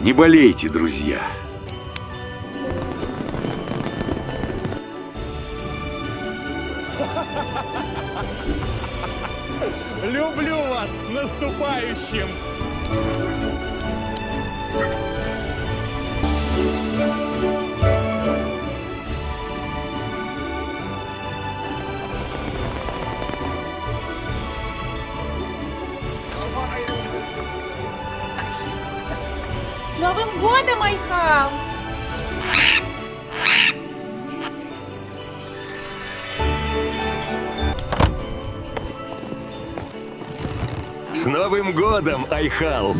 Не болейте, друзья. Люблю вас с наступающим! С Новым годом, Айхал! С Новым годом, Айхал!